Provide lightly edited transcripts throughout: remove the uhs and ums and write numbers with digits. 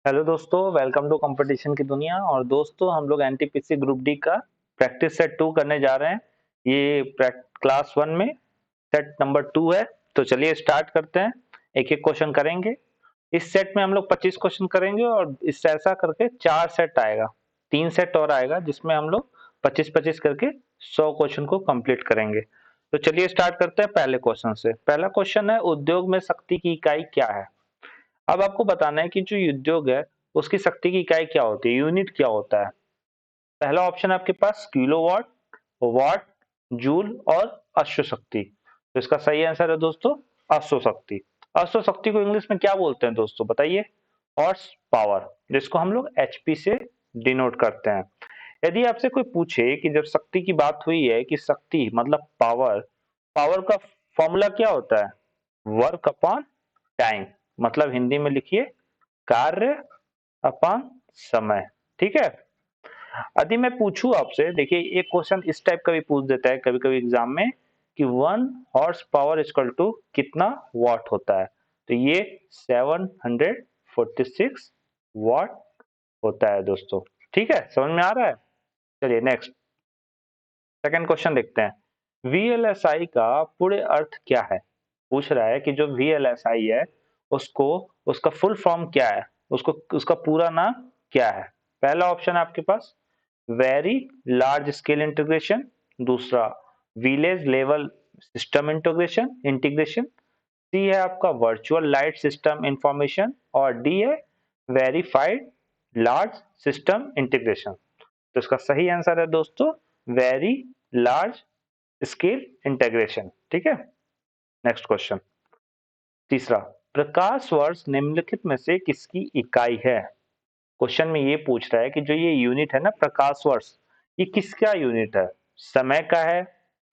Hello दोस्तों, welcome to competition की दुनिया। और दोस्तों, हम लोग एनटीपीसी ग्रुप डी का प्रैक्टिस सेट 2 करने जा रहे हैं। ये क्लास 1 में सेट नंबर 2 है। तो चलिए स्टार्ट करते हैं। एक एक क्वेश्चन करेंगे। इस सेट में हम लोग 25 क्वेश्चन करेंगे और इस ऐसा करके 4 सेट आएगा। 3 सेट और आएगा जिसमें हम लोग 25-25 करके 100 क्वेश्चन को कंप्लीट करेंगे। तो चलिए स्टार्ट करते हैं पहले क्वेश्चन से। पहला क्वेश्चन है, उद्योग में शक्ति की इकाई क्या है? अब आपको बताना है कि जो उद्योग है उसकी शक्ति की इकाई क्या होती है, यूनिट क्या होता है। पहला ऑप्शन है आपके पास किलोवाट, वाट, जूल और अश्व शक्ति। तो इसका सही आंसर है दोस्तों अश्व शक्ति। अश्व शक्ति को इंग्लिश में क्या बोलते हैं दोस्तों, बताइए? हॉर्स पावर, जिसको हम लोग एचपी से डिनोट करते हैं। यदि आपसे कोई पूछे कि जब शक्ति की बात हुई है कि शक्ति मतलब पावर, पावर का फॉर्मूला क्या होता है? Work upon time. मतलब हिंदी में लिखिए कार्य अपॉन समय। ठीक है। यदि मैं पूछूं आपसे, देखिए एक क्वेश्चन इस टाइप का भी पूछ देता है कभी कभी एग्जाम में कि 1 हॉर्स पावर इक्वल टू कितना वाट होता है। तो ये 746 वाट होता है दोस्तों। ठीक है, समझ में आ रहा है? चलिए नेक्स्ट सेकंड क्वेश्चन देखते हैं। वीएलएसआई का पूरे अर्थ क्या है? पूछ रहा है कि जो वीएलएसआई है उसको, उसका फुल फॉर्म क्या है, उसको उसका पूरा नाम क्या है? पहला ऑप्शन है आपके पास वेरी लार्ज स्केल इंटीग्रेशन, दूसरा village level system integration integration, C है आपका वर्चुअल लाइट सिस्टम इंफॉर्मेशन और डी है वेरीफाइड लार्ज सिस्टम इंटीग्रेशन। तो इसका सही आंसर है दोस्तों वेरी लार्ज स्केल इंटीग्रेशन। ठीक है। नेक्स्ट क्वेश्चन तीसरा, प्रकाश वर्ष निम्नलिखित में से किसकी इकाई है? क्वेश्चन में ये पूछ रहा है कि जो ये यूनिट है ना प्रकाश वर्ष, ये किसका यूनिट है? समय का है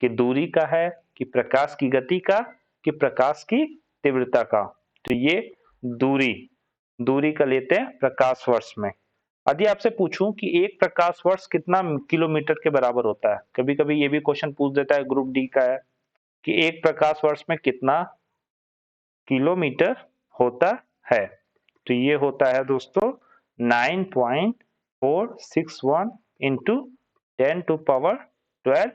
कि दूरी का है कि प्रकाश की गति का कि प्रकाश की तीव्रता का? तो ये दूरी, दूरी का लेते हैं प्रकाश वर्ष में। यदि आपसे पूछूं कि एक प्रकाश वर्ष कितना किलोमीटर के बराबर होता है, कभी कभी ये भी क्वेश्चन पूछ देता है, ग्रुप डी का है कि एक प्रकाश वर्ष में कितना किलोमीटर होता है। तो ये होता है दोस्तों 9.461 इंटू 10⁻12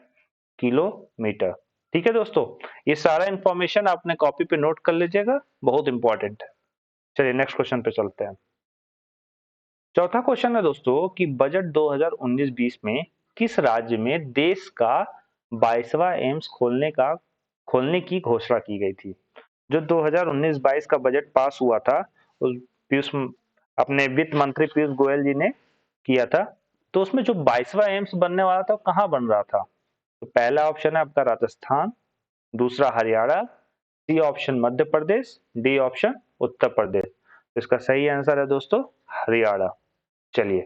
किलोमीटर। ठीक है दोस्तों, ये सारा इंफॉर्मेशन आपने कॉपी पे नोट कर लीजिएगा, बहुत इंपॉर्टेंट है। चलिए नेक्स्ट क्वेश्चन पे चलते हैं। चौथा क्वेश्चन है दोस्तों कि बजट 2019-20 में किस राज्य में देश का 22वां एम्स खोलने की घोषणा की गई थी? जो 2019-22 का बजट पास हुआ था, उस पीयूष अपने वित्त मंत्री पीयूष गोयल जी ने किया था। तो उसमें जो 22वां एम्स बनने वाला था, कहाँ बन रहा था? तो पहला ऑप्शन है आपका राजस्थान, दूसरा Haryana, C option Madhya Pradesh, D option Uttar Pradesh. तो इसका सही आंसर है दोस्तों हरियाणा। चलिए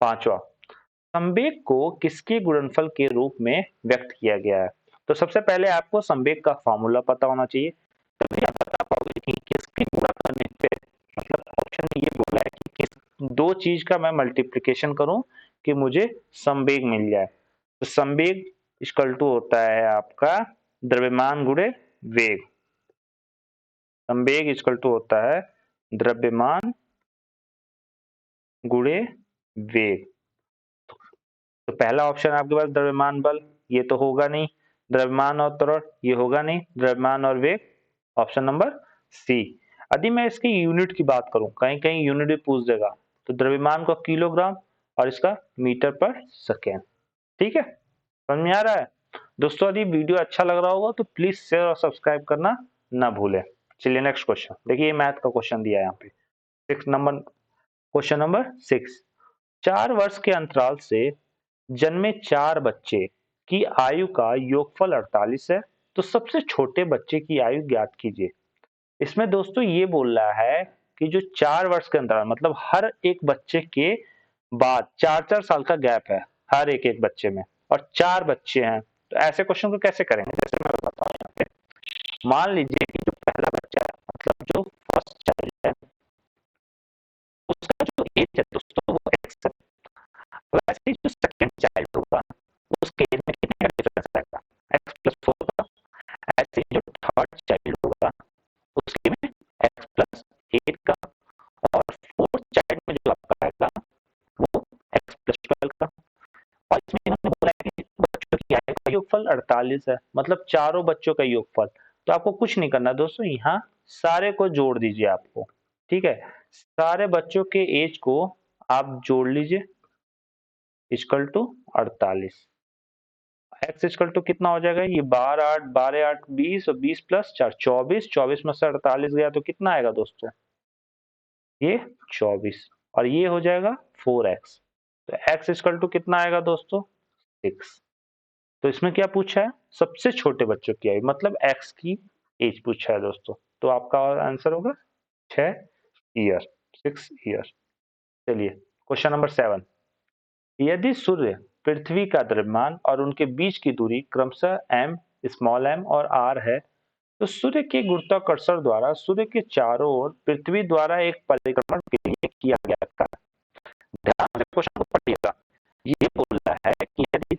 पांचवा, संवेग को किसके गुणनफल के रूप में व्यक्त किया गया है? तो सबसे पहले आपको संवेग का फॉर्मूला पता होना चाहिए, तभी आप बता पाओगे कि किसके गुणा करने पे, मतलब ऑप्शन में ये बोला है कि किस दो चीज का मैं मल्टीप्लिकेशन करूं कि मुझे संवेग मिल जाए। तो संवेग इक्वल टू होता है आपका द्रव्यमान गुणे वेग। संवेग इक्वल टू होता है द्रव्यमान गुणे वेग। तो पहला ऑप्शन आपके पास द्रव्यमान बल, ये तो होगा नहीं। द्रव्यमान और त्वरण, ये होगा नहीं। द्रव्यमान और वेग, ऑप्शन नंबर सी। यदि मैं इसकी यूनिट की बात करूं, कहीं कहीं यूनिट भी पूछ देगा, तो द्रव्यमान को किलोग्राम और इसका मीटर पर सेकेंड। ठीक है, समझ में आ रहा है? दोस्तों यदि वीडियो अच्छा लग रहा होगा तो प्लीज शेयर और सब्सक्राइब करना ना भूलें। चलिए नेक्स्ट क्वेश्चन देखिए, मैथ का क्वेश्चन दिया है यहाँ पे। क्वेश्चन नंबर 6, 4 वर्ष के अंतराल से जन्मे 4 बच्चे की आयु का योगफल 48 है, तो सबसे छोटे बच्चे की आयु ज्ञात कीजिए। इसमें दोस्तों ये बोल रहा है कि जो 4 वर्ष के अंतराल, मतलब हर एक बच्चे के बाद 4-4 साल का गैप है हर एक एक बच्चे में, और 4 बच्चे हैं, तो ऐसे क्वेश्चन को कैसे करेंगे? जैसे मैं बताऊं यहाँ पे, मान लीजिए कि जो पहला बच्चा है, मतलब जो फर्स्ट चाइल्ड है, उसका जो एज है दोस्तों वो एक्स है। वैसे ही जो सेकंड चाइल्ड होगा उसके एज में कितने का डिफरेंस आएगा? x+4 का। ऐसे ही जो थर्ड चाइल्ड होगा उसके में x+8 का, और फोर्थ चाइल्ड योगफल 48 है, मतलब चारों बच्चों का योगफल। तो आपको कुछ नहीं करना दोस्तों, यहाँ सारे को जोड़ दीजिए आपको, ठीक है। सारे बच्चों के एज को आप जोड़ लीजिए, equal to 48। X equal to कितना हो जाएगा, ये 12 8 20 और 20 प्लस 4 24, 24 में से 48 गया तो कितना आएगा दोस्तों, ये 24, और ये हो जाएगा 4x। तो x इक्वल टू कितना आएगा दोस्तों, 6। तो इसमें क्या पूछा है, सबसे छोटे बच्चों की आयु, मतलब x की एज पूछा है दोस्तों। तो आपका आंसर होगा 6 ईयर, 6 ईयर। चलिए क्वेश्चन नंबर 7, यदि सूर्य, पृथ्वी का द्रव्यमान और उनके बीच की दूरी क्रमशः m, स्मॉल m और r है, तो सूर्य के गुरुत्वाकर्षण द्वारा सूर्य के चारों ओर पृथ्वी द्वारा एक परिक्रमण के लिए किया गया कार्य। ध्यान से क्वेश्चन को पढ़िएगा। ये बोल रहा है कि यदि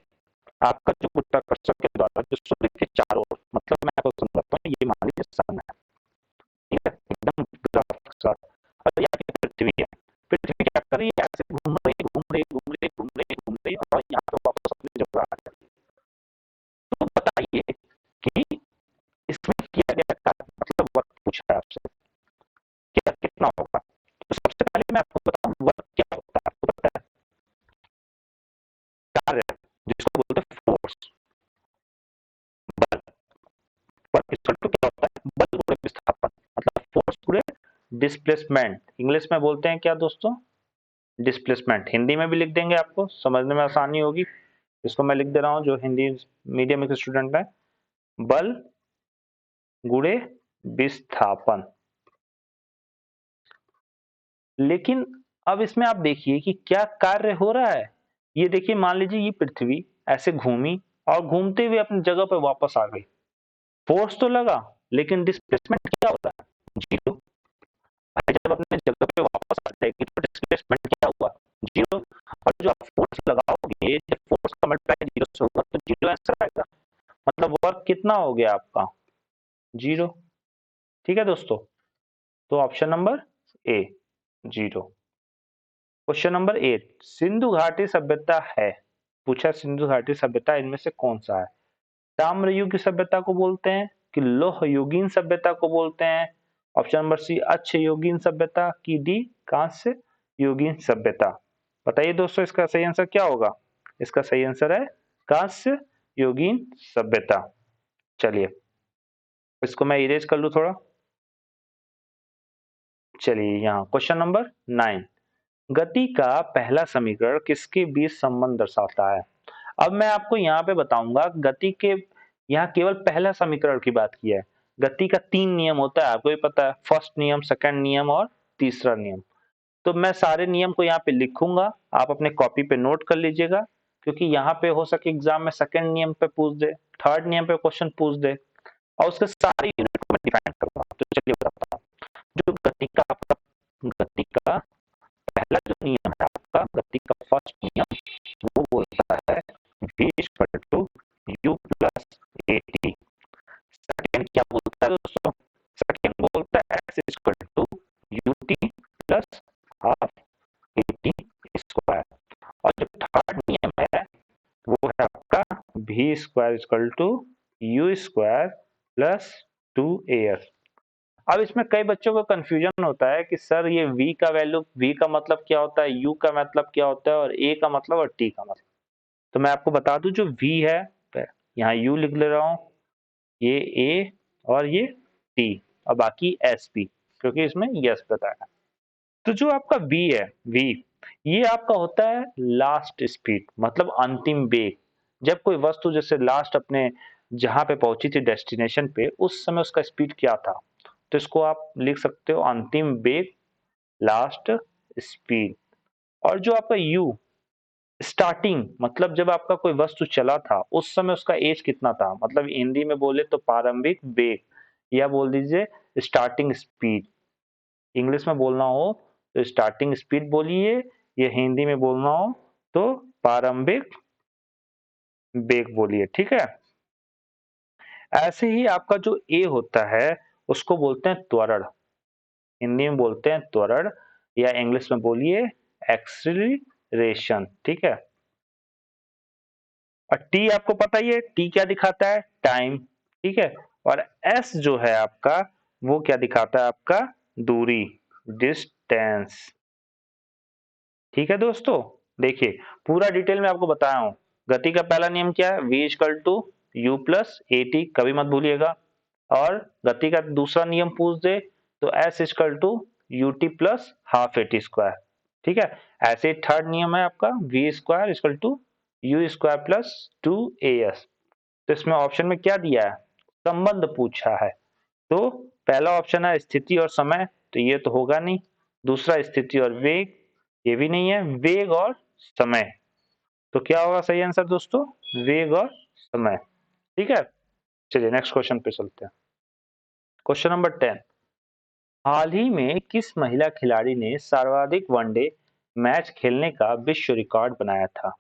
आपका जो गुरुत्वाकर्षण के द्वारा जो सूर्य के चारों ओर, मतलब मैं आपको समझाता हूँ, ये मान लीजिए सन है, ठीक है, एकदम ग्राफ के साथ, और ये आपकी पृथ्वी है। पृथ्वी क्या कर रही है, ऐसे घूम रही घूम रही घूम रही घूम रही घूम रही और यहाँ पे वापस अपनी जगह आ गई। तो बताइए कि इसमें किया गया कार्य, मतलब वक्त पूछा है आपसे, क्या कितना होगा। तो सबसे पहले मैं आपको बताऊं वर्क क्या होता है, आपको पता है, कार्य जिसको बोलते हैं फोर्स, बल। वर्क इक्वल टू क्या होता है, बल गुणे विस्थापन, मतलब फोर्स गुणे डिस्प्लेसमेंट। इंग्लिश में बोलते हैं क्या दोस्तों, डिस्प्लेसमेंट। हिंदी में भी लिख देंगे, आपको समझने में आसानी होगी। इसको मैं लिख दे रहा हूं, जो हिंदी मीडियम के स्टूडेंट है, बल गुणे विस्थापन। लेकिन अब इसमें आप देखिए कि क्या कार्य हो रहा है। ये देखिए, मान लीजिए ये पृथ्वी ऐसे घूमी और घूमते हुए अपनी जगह पर वापस आ गई। फोर्स तो लगा, लेकिन डिस्प्लेसमेंट क्या हो रहा है, जीरो। जब अपने जगह पे वापस आ जाएगी तो डिस्प्लेसमेंट क्या हुआ, जीरो। और जो आप फोर्स लगाओगे, जब फोर्स का मल्टीप्लाई जीरो से होगा तो जीरो आंसर आएगा, मतलब वर्क कितना हो गया आपका, जीरो। ठीक है दोस्तों, तो option number A, zero. Question number 8, Sindhu घाटी सभ्यता है, पूछा सिंधु घाटी सभ्यता इनमें से कौन सा है। ताम्र युग की सभ्यता को बोलते हैं कि लोह युगीन सभ्यता को बोलते हैं। ऑप्शन नंबर सी, अच्छ युगीन सभ्यता की, डी कांस्य युगीन सभ्यता। बताइए दोस्तों इसका सही आंसर क्या होगा। इसका सही आंसर है कांस्य युगीन सभ्यता। चलिए इसको मैं इरेज कर लूं थोड़ा। चलिए यहाँ क्वेश्चन नंबर 9, गति का पहला समीकरण किसके बीच संबंध दर्शाता है। अब मैं आपको यहाँ पे बताऊंगा, गति के यहाँ केवल पहला समीकरण की बात की है। गति का 3 नियम होता है, आपको भी पता है, फर्स्ट नियम, सेकंड नियम और तीसरा नियम। तो मैं सारे नियम को यहाँ पे लिखूंगा, आप अपने कॉपी पे नोट कर लीजिएगा, क्योंकि यहाँ पे हो सके एग्जाम में सेकंड नियम पे पूछ दे, थर्ड नियम पे क्वेश्चन पूछ दे, और उसके सारे यूनिट को मैं डिफाइन करूंगा। तो चलिए बताता हूँ। जो गति का पहला जो नियम है आपका, गति का फर्स्ट नियम, वो बोलता है v equal to u plus at। Second क्या बोलता है दोस्तों, सेकंड बोलता है x equal to ut plus half at square. और जो थर्ड नियम है वो है आपका v square equal to u square plus 2as। अब इसमें कई बच्चों को कंफ्यूजन होता है कि सर ये v का वैल्यू, v का मतलब क्या होता है, u का मतलब क्या होता है, और a का मतलब और t का मतलब। तो मैं आपको बता दूं, जो v है, यहाँ u लिख ले रहा हूं, ये a और ये t, और बाकी sp, क्योंकि इसमें यस बताया। तो जो आपका v है, v, ये आपका होता है लास्ट स्पीड, मतलब अंतिम वेग। जब कोई वस्तु जैसे लास्ट अपने जहां पे पहुंची थी डेस्टिनेशन पे, उस समय उसका स्पीड क्या था, तो इसको आप लिख सकते हो अंतिम वेग, लास्ट स्पीड। और जो आपका u, स्टार्टिंग, मतलब जब आपका कोई वस्तु चला था उस समय उसका एज कितना था, मतलब हिंदी में बोले तो प्रारंभिक वेग, या बोल दीजिए स्टार्टिंग स्पीड। इंग्लिश में बोलना हो तो स्टार्टिंग स्पीड बोलिए, या हिंदी में बोलना हो तो प्रारंभिक वेग बोलिए, ठीक है। ऐसे ही आपका जो ए होता है उसको बोलते हैं त्वरण, हिंदी में बोलते हैं त्वरण, या इंग्लिश में बोलिए एक्सीलरेशन, ठीक है। और टी आपको पता ही है, टी क्या दिखाता है, टाइम, ठीक है। और एस जो है आपका, वो क्या दिखाता है, आपका दूरी, डिस्टेंस, ठीक है दोस्तों। देखिए पूरा डिटेल में आपको बताया हूं। गति का पहला नियम क्या है, v equal to u plus a t, कभी मत भूलिएगा। और गति का दूसरा नियम पूछ दे तो s equal to u t plus half a t square, ठीक है। ऐसे थर्ड नियम है आपका v square equal to u square plus two a s. तो इसमें ऑप्शन में क्या दिया है, संबंध पूछा है। तो पहला ऑप्शन है स्थिति और समय, तो ये तो होगा नहीं। दूसरा स्थिति और वेग, ये भी नहीं है। वेग और समय, तो क्या होगा सही आंसर दोस्तों, वेग और समय, ठीक है। चलिए नेक्स्ट क्वेश्चन पे चलते हैं। क्वेश्चन नंबर 10, हाल ही में किस महिला खिलाड़ी ने सर्वाधिक वनडे मैच खेलने का विश्व रिकॉर्ड बनाया था।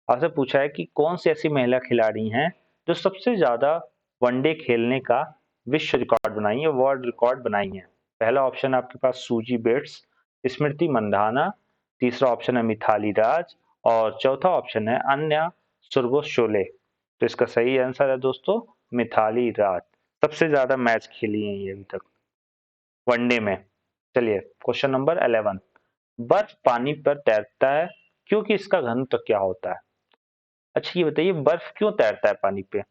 आपसे पूछा है कि कौन सी ऐसी महिला खिलाड़ी हैं जो सबसे ज्यादा वनडे खेलने का विश्व रिकॉर्ड बनाई है, वर्ल्ड रिकॉर्ड बनाई है। पहला ऑप्शन आपके पास सूजी बेट्स, स्मृति मंधाना, तीसरा ऑप्शन है मिथाली राज, और चौथा ऑप्शन है अन्या सुरगोशोले। तो इसका सही आंसर है दोस्तों मिथाली राज, सबसे ज्यादा मैच खेली है ये अभी तक वनडे में। चलिए क्वेश्चन नंबर 11, बर्फ पानी पर तैरता है क्योंकि इसका घनत्व क्या होता है। अच्छा ये बताइए बर्फ क्यों तैरता है पानी पे।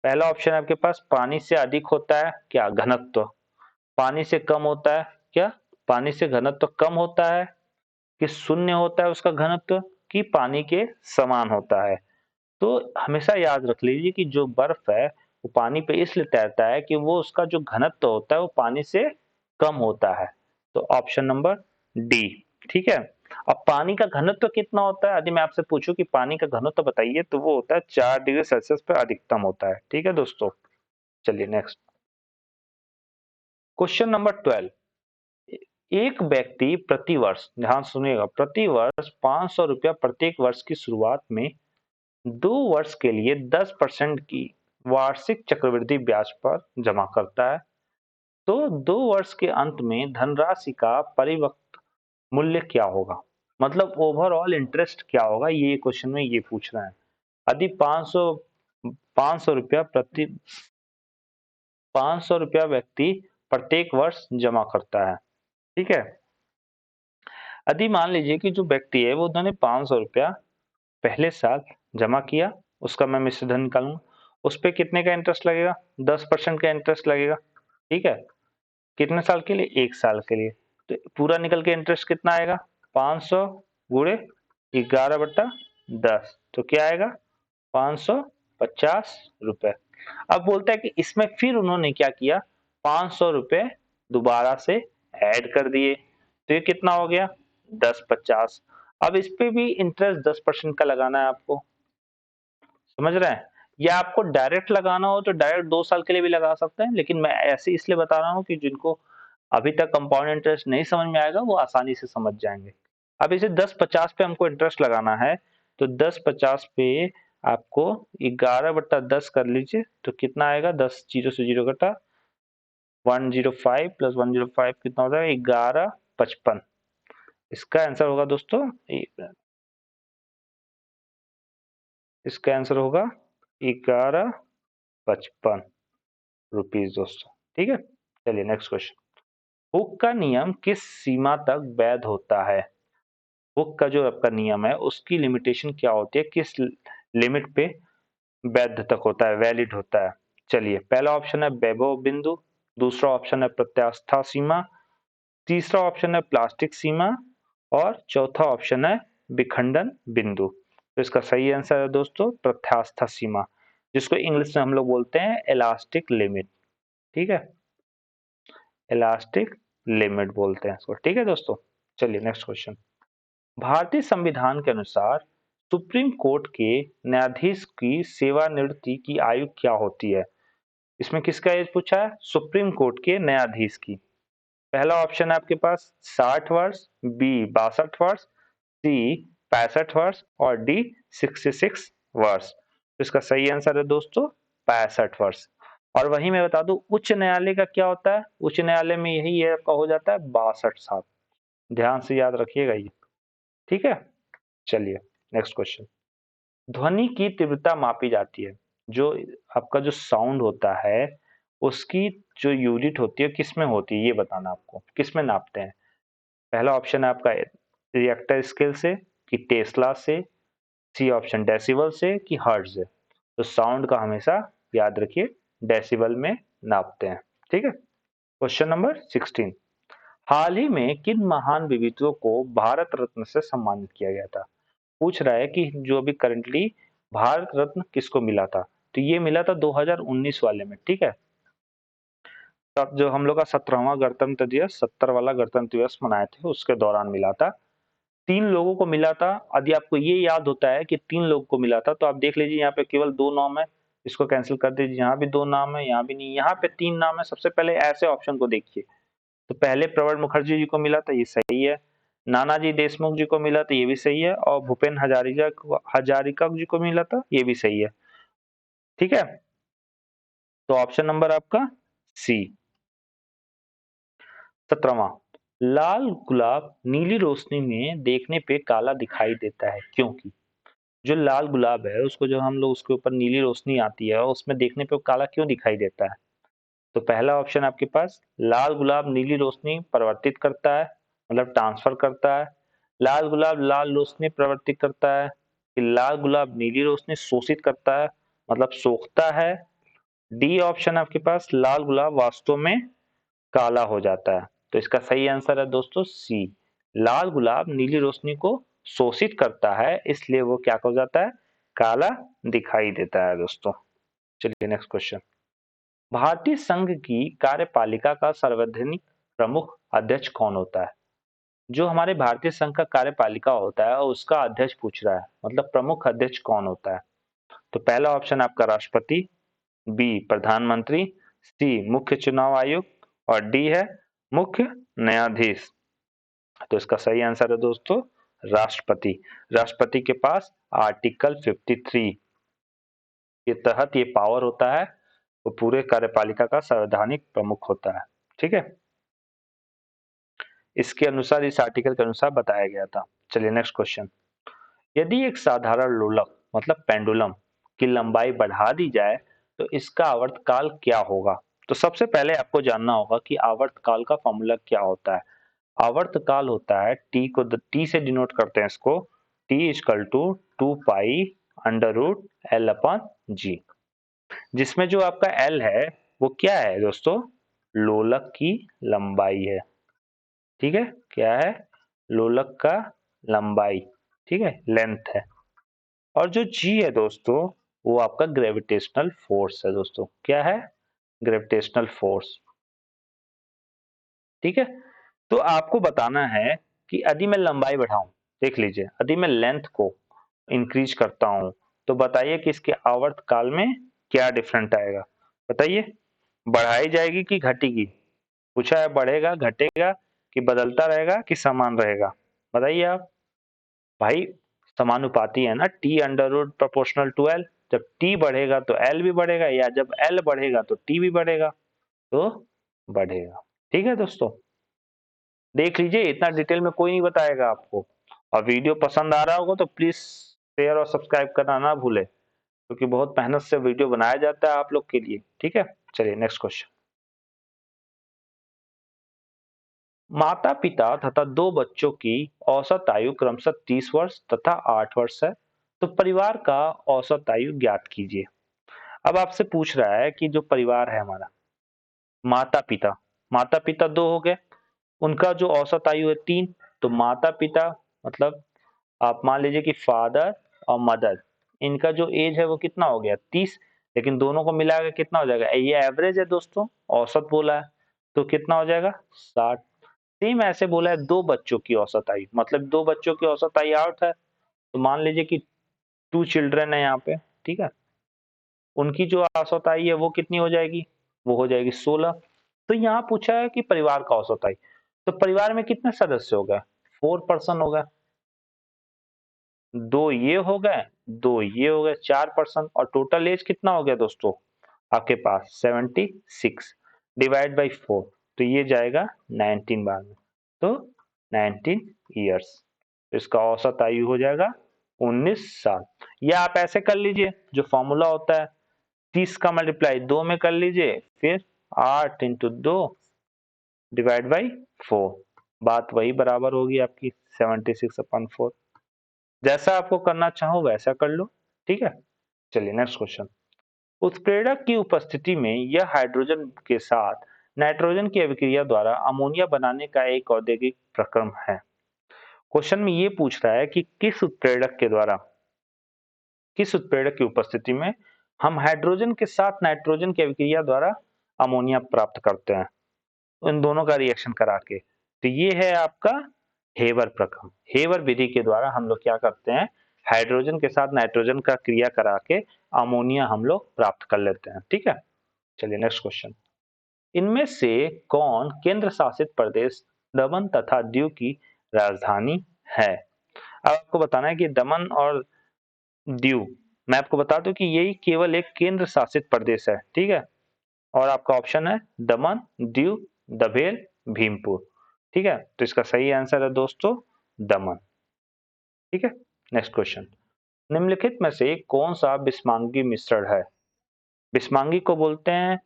पहला ऑप्शन आपके पास पानी से अधिक होता है क्या, घनत्व। पानी से कम होता है क्या, पानी से घनत्व कम होता है, कि शून्य होता है उसका घनत्व, कि पानी के समान होता है। तो हमेशा याद रख लीजिए कि जो बर्फ है वो पानी पे इसलिए तैरता है कि वो उसका जो घनत्व होता है वो पानी से कम होता है। तो ऑप्शन नंबर डी, ठीक है। अब पानी का घनत्व कितना होता है, यदि मैं आपसे पूछूं कि पानी का घनत्व बताइए तो वो होता है 4 डिग्री सेल्सियस पे अधिकतम होता है, ठीक है दोस्तों। चलिए नेक्स्ट क्वेश्चन नंबर 12, एक व्यक्ति प्रतिवर्ष, ध्यान सुनिएगा, प्रतिवर्ष 500 रुपया प्रत्येक वर्ष की शुरुआत में 2 वर्ष के लिए 10% की वार्षिक चक्रवृद्धि ब्याज पर जमा करता है। तो 2 वर्ष के अंत में धनराशि का परिपक्व मूल्य क्या होगा, मतलब ओवरऑल इंटरेस्ट क्या होगा, ये क्वेश्चन में ये पूछ रहे हैं। यदि 500 रुपया प्रति 500 रुपया व्यक्ति प्रत्येक वर्ष जमा करता है, ठीक है। यदि मान लीजिए कि जो व्यक्ति है वो उन्होंने 500 रुपया पहले साल जमा किया, उसका मैं मिश्र धन निकालूंगा, उस पे कितने का इंटरेस्ट लगेगा, 10% का इंटरेस्ट लगेगा, ठीक है। कितने साल के लिए, 1 साल के लिए। तो पूरा निकल के इंटरेस्ट कितना आएगा, 500 गुणे 11/10, तो क्या आएगा 550 रुपए। अब बोलता है कि इसमें फिर उन्होंने क्या किया, 500 रुपए दोबारा से ऐड कर दिए, तो ये कितना हो गया 1050। अब इस पे भी इंटरेस्ट 10% का लगाना है आपको, समझ रहे हैं। या आपको डायरेक्ट लगाना हो तो डायरेक्ट 2 साल के लिए भी लगा सकते हैं, लेकिन मैं ऐसे इसलिए बता रहा हूँ कि जिनको अभी तक कंपाउंड इंटरेस्ट नहीं समझ में आएगा वो आसानी से समझ जाएंगे। अब इसे 1050 पे हमको इंटरेस्ट लगाना है, तो 1050 पे आपको 11/10 कर लीजिए, तो कितना आएगा, 10 जीरो से जीरो घटा 105 प्लस 105 कितना हो जाएगा 1155। इसका आंसर होगा दोस्तों, इसका आंसर होगा 1155 रुपीज दोस्तों, ठीक है। चलिए नेक्स्ट क्वेश्चन, हुक का नियम किस सीमा तक वैध होता है। हुक का जो आपका नियम है उसकी लिमिटेशन क्या होती है, किस लिमिट पे वैध तक होता है, वैलिड होता है। चलिए पहला ऑप्शन है वैभव बिंदु, दूसरा ऑप्शन है प्रत्यास्था सीमा, तीसरा ऑप्शन है प्लास्टिक सीमा, और चौथा ऑप्शन है विखंडन बिंदु। तो इसका सही आंसर है दोस्तों प्रत्यास्था सीमा, जिसको इंग्लिश में हम लोग बोलते हैं इलास्टिक लिमिट, ठीक है, इलास्टिक लिमिट बोलते हैं इसको, ठीक है दोस्तों। चलिए नेक्स्ट क्वेश्चन, भारतीय संविधान के अनुसार सुप्रीम कोर्ट के न्यायाधीश की सेवानिवृत्ति की आयु क्या होती है। इसमें किसका एज पूछा है, सुप्रीम कोर्ट के न्यायाधीश की। पहला ऑप्शन है आपके पास 60 वर्ष, बी 62 वर्ष, सी 65 वर्ष, और डी 66 वर्ष। तो इसका सही आंसर है दोस्तों 65 वर्ष। और वही मैं बता दूं उच्च न्यायालय का क्या होता है, उच्च न्यायालय में यही है आपका हो जाता है 62 साल। ध्यान से याद रखिएगा ये, ठीक है। चलिए नेक्स्ट क्वेश्चन, ध्वनि की तीव्रता मापी जाती है। जो आपका जो साउंड होता है उसकी जो यूनिट होती है किस में होती है ये बताना आपको, किस में नापते हैं। पहला ऑप्शन है आपका रिएक्टर स्केल से कि टेस्ला से, सी ऑप्शन डेसिबल से कि हर्ट्ज से। तो साउंड का हमेशा याद रखिए डेसिबल में नापते हैं। ठीक है। क्वेश्चन नंबर 16, हाल ही में किन महान विभूतियों को भारत रत्न से सम्मानित किया गया था। पूछ रहा है कि जो अभी करंटली भारत रत्न किसको मिला था, तो ये मिला था 2019 वाले में। ठीक है। तब जो हम लोग का 17वां गणतंत्र दिवस, 70 वाला गणतंत्र दिवस मनाए थे उसके दौरान मिला था। 3 लोगों को मिला था। यदि आपको ये याद होता है कि 3 लोगों को मिला था तो आप देख लीजिए यहाँ पे केवल 2 नाम है, इसको कैंसिल कर दीजिए। यहाँ भी 2 नाम है, यहाँ भी नहीं, यहाँ पे 3 नाम है। सबसे पहले ऐसे ऑप्शन को देखिए। तो पहले प्रणब मुखर्जी जी को मिला था, ये सही है। नानाजी देशमुख जी को मिला था, ये भी सही है। और भूपेन हजारिका जी को मिला था, ये भी सही है। ठीक है। तो ऑप्शन नंबर आपका सी। 17वां, लाल गुलाब नीली रोशनी में देखने पे काला दिखाई देता है क्योंकि। जो लाल गुलाब है उसको जब हम लोग उसके ऊपर नीली रोशनी आती है और उसमें देखने पे वो काला क्यों दिखाई देता है। तो पहला ऑप्शन आपके पास, लाल गुलाब नीली रोशनी परिवर्तित करता है, मतलब ट्रांसफर करता है। लाल गुलाब लाल रोशनी प्रवर्तित करता है, कि लाल गुलाब नीली रोशनी शोषित करता है, मतलब सोखता है। डी ऑप्शन आपके पास, लाल गुलाब वास्तव में काला हो जाता है। तो इसका सही आंसर है दोस्तों सी। लाल गुलाब नीली रोशनी को शोषित करता है, इसलिए वो क्या हो जाता है, काला दिखाई देता है दोस्तों। चलिए नेक्स्ट क्वेश्चन, भारतीय संघ की कार्यपालिका का सर्वैधानिक प्रमुख अध्यक्ष कौन होता है। जो हमारे भारतीय संघ का कार्यपालिका होता है उसका अध्यक्ष पूछ रहा है, मतलब प्रमुख अध्यक्ष कौन होता है। तो पहला ऑप्शन आपका राष्ट्रपति, बी प्रधानमंत्री, सी मुख्य चुनाव आयुक्त और डी है मुख्य न्यायाधीश। तो इसका सही आंसर है दोस्तों राष्ट्रपति। राष्ट्रपति के पास आर्टिकल 53 के तहत ये पावर होता है, वो पूरे कार्यपालिका का संवैधानिक प्रमुख होता है। ठीक है। इसके अनुसार, इस आर्टिकल के अनुसार बताया गया था। चलिए नेक्स्ट क्वेश्चन, यदि एक साधारण लोलक मतलब पेंडुलम की लंबाई बढ़ा दी जाए तो इसका आवर्तकाल क्या होगा। तो सबसे पहले आपको जानना होगा कि आवर्तकाल का फॉर्मूला क्या होता है। आवर्तकाल होता है टी से डिनोट करते हैं इसको, T is equal to 2 pi under root L upon g, जिसमें जो आपका एल है वो क्या है दोस्तों, लोलक की लंबाई है। ठीक है, क्या है, लोलक का लंबाई। ठीक है, लेंथ है। और जो जी है दोस्तों वो आपका ग्रेविटेशनल फोर्स है दोस्तों। क्या है, ग्रेविटेशनल फोर्स। ठीक है। तो आपको बताना है कि यदि मैं लंबाई बढ़ाऊं, देख लीजिए यदि मैं लेंथ को इंक्रीज करता हूं तो बताइए कि इसके आवर्तकाल में क्या डिफरेंट आएगा। बताइए, बढ़ाई जाएगी कि घटेगी। पूछा है बढ़ेगा घटेगा कि बदलता रहेगा कि समान रहेगा। बताइए आप। भाई समानुपाती है ना, t under root proportional to l. जब टी बढ़ेगा तो एल भी बढ़ेगा, या जब एल बढ़ेगा तो टी भी बढ़ेगा। तो बढ़ेगा। ठीक है दोस्तों, देख लीजिए इतना डिटेल में कोई नहीं बताएगा आपको। और वीडियो पसंद आ रहा होगा तो प्लीज शेयर और सब्सक्राइब करना ना भूले, क्योंकि बहुत मेहनत से वीडियो बनाया जाता है आप लोग के लिए। ठीक है। चलिए नेक्स्ट क्वेश्चन, माता पिता तथा 2 बच्चों की औसत आयु क्रमशः 30 वर्ष तथा 8 वर्ष है, तो परिवार का औसत आयु ज्ञात कीजिए। अब आपसे पूछ रहा है कि जो परिवार है हमारा, माता पिता, माता पिता 2 हो गए, उनका जो औसत आयु है 3। तो माता पिता मतलब आप मान लीजिए कि फादर और मदर, इनका जो एज है वो कितना हो गया 30, लेकिन दोनों को मिला के कितना हो जाएगा, ये एवरेज है दोस्तों, औसत बोला है तो कितना हो जाएगा 60। सेम ऐसे बोला है 2 बच्चों की औसत आयु, मतलब 2 बच्चों की औसत आयु 8 है, तो मान लीजिए कि 2 चिल्ड्रन है यहाँ पे। ठीक है, उनकी जो औसत आयु है वो कितनी हो जाएगी, वो हो जाएगी 16। तो यहाँ पूछा है कि परिवार का औसत आयु, तो परिवार में कितने सदस्य हो गए, 4 पर्सन हो गए। 2 ये हो गए 4 पर्सन, और टोटल एज कितना हो गया दोस्तों आपके पास 76 डिवाइड बाई 4, तो ये जाएगा 19 बार में, तो 19 ईयर्स। इसका औसत आयु हो जाएगा 19 साल। या आप ऐसे कर लीजिए, जो फॉर्मूला होता है 30 का मल्टीप्लाई 2 में कर लीजिए, फिर 8 इंटू 2 डिवाइड बाई 4, बात वही बराबर होगी आपकी 76/4। जैसा आपको करना चाहो वैसा कर लो, ठीक है। चलिए नेक्स्ट क्वेश्चन। उत्प्रेरक की उपस्थिति में यह हाइड्रोजन के साथ नाइट्रोजन की अभिक्रिया द्वारा अमोनिया बनाने का एक औद्योगिक प्रक्रम है। क्वेश्चन में ये पूछ रहा है कि किस उत्प्रेरक की उपस्थिति में हम हाइड्रोजन के साथ नाइट्रोजन की अभिक्रिया द्वारा अमोनिया प्राप्त करते हैं, इन दोनों का रिएक्शन करा के। तो ये है आपका हेवर प्रक्रम। हेवर विधि के द्वारा हम लोग क्या करते हैं, हाइड्रोजन के साथ नाइट्रोजन का क्रिया करा के अमोनिया हम लोग प्राप्त कर लेते हैं, ठीक है। चलिए नेक्स्ट क्वेश्चन। इनमें से कौन केंद्र शासित प्रदेश दमन तथा दीव की राजधानी है? अब आपको बताना है कि दमन और दीव, मैं आपको बता दूं कि यही केवल एक केंद्र शासित प्रदेश है, ठीक है। और आपका ऑप्शन है दमन, दीव, दभेल, भीमपुर, ठीक है। तो इसका सही आंसर है दोस्तों दमन, ठीक है। Next question. निम्नलिखित में से कौन सा बिस्मांगी मिश्रण है? बिस्मांगी को बोलते हैं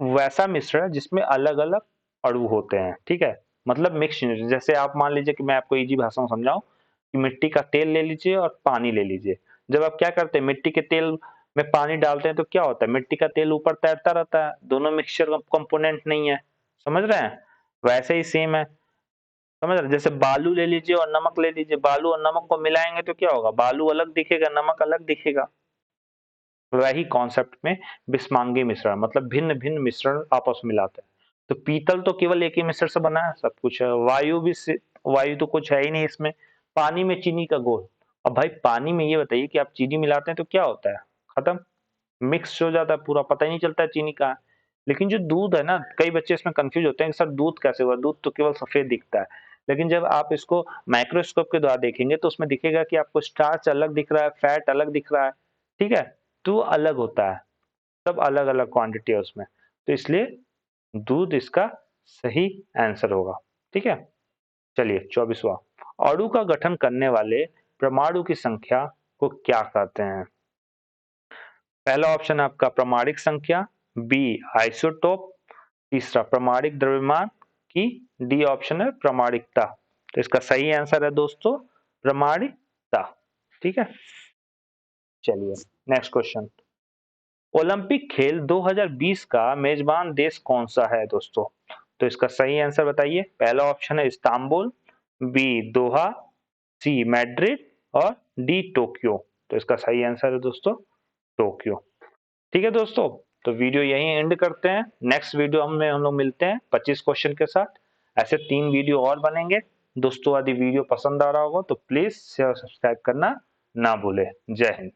वैसा मिश्रण जिसमें अलग अलग अणु होते हैं, ठीक है। मतलब मिक्स, जैसे आप मान लीजिए कि मैं आपको इजी भाषा में समझाऊं कि मिट्टी का तेल ले लीजिए और पानी ले लीजिए। जब आप क्या करते हैं, मिट्टी के तेल में पानी डालते हैं तो क्या होता है, मिट्टी का तेल ऊपर तैरता रहता है, दोनों मिक्सचर कंपोनेंट नहीं है, समझ रहे हैं। वैसे ही सेम है, समझ रहे हैं? जैसे बालू ले लीजिए और नमक ले लीजिए, बालू और नमक को मिलाएंगे तो क्या होगा, बालू अलग दिखेगा, नमक अलग दिखेगा। वही कॉन्सेप्ट में बिस्मांगी मिश्रण, मतलब भिन्न भिन्न मिश्रण आपस में मिलाते हैं। तो पीतल तो केवल एक ही मिश्रण से बना है, सब कुछ है। वायु तो कुछ है ही नहीं इसमें। पानी में चीनी का घोल, अब भाई पानी में ये बताइए कि आप चीनी मिलाते हैं तो क्या होता है, खत्म, मिक्स हो जाता है पूरा, पता ही नहीं चलता है चीनी कहाँ है। लेकिन जो दूध है ना, कई बच्चे इसमें कंफ्यूज होते हैं कि सर दूध कैसे हुआ, दूध तो केवल सफेद दिखता है। लेकिन जब आप इसको माइक्रोस्कोप के द्वारा देखेंगे तो उसमें दिखेगा कि आपको स्टार्च अलग दिख रहा है, फैट अलग दिख रहा है, ठीक है। तो अलग होता है, सब अलग अलग क्वांटिटी है उसमें। तो इसलिए दूध इसका सही आंसर होगा, ठीक है। चलिए 24वां। अणु का गठन करने वाले परमाणु की संख्या को क्या कहते हैं? पहला ऑप्शन है आपका प्रामाणिक संख्या, बी आइसोटोप, तीसरा प्रामाणिक द्रव्यमान, की डी ऑप्शन है प्रामाणिकता। तो इसका सही आंसर है दोस्तों प्रामाणिकता, ठीक है। चलिए नेक्स्ट क्वेश्चन। ओलंपिक खेल 2020 का मेजबान देश कौन सा है दोस्तों? तो इसका सही आंसर बताइए। पहला ऑप्शन है इस्तांबुल, बी दोहा, सी मैड्रिड और डी टोक्यो। तो इसका सही आंसर है दोस्तों टोक्यो, ठीक है दोस्तों। तो वीडियो यहीं एंड करते हैं। नेक्स्ट वीडियो में हम लोग मिलते हैं 25 क्वेश्चन के साथ। ऐसे 3 वीडियो और बनेंगे दोस्तों। यदि वीडियो पसंद आ रहा होगा तो प्लीज शेयर सब्सक्राइब करना ना भूले। जय हिंद।